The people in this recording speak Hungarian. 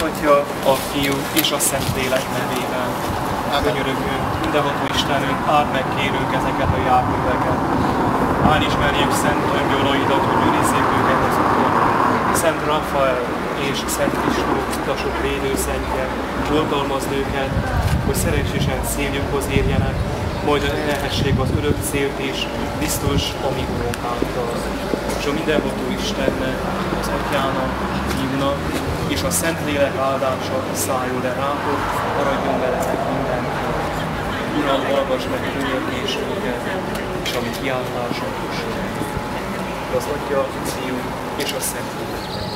Atya, a Fiú és a Szentlélek nevében. Könyörögünk, mindenható Istenünk, áld meg kérünk ezeket a járműveket. Álismerjük Szent Angyalaidat, hogy őrizzék őket az úton. Szent Rafael és Szent István, utasok védőszentje, oltalmazd őket, hogy szerencsésen céljukhoz érjenek, majd elhessék az örök célt is, biztos a mi Urunk által. És a mindenható Istennek, az Atyának, Fiúnak és a Szentlélek áldása szálljon le rátok, maradjon veletek mindenkor. Uram, hallgass meg könyörgésünket, és a mi kiáltásunk is. Az Atya, Fiú és a Szentlélek.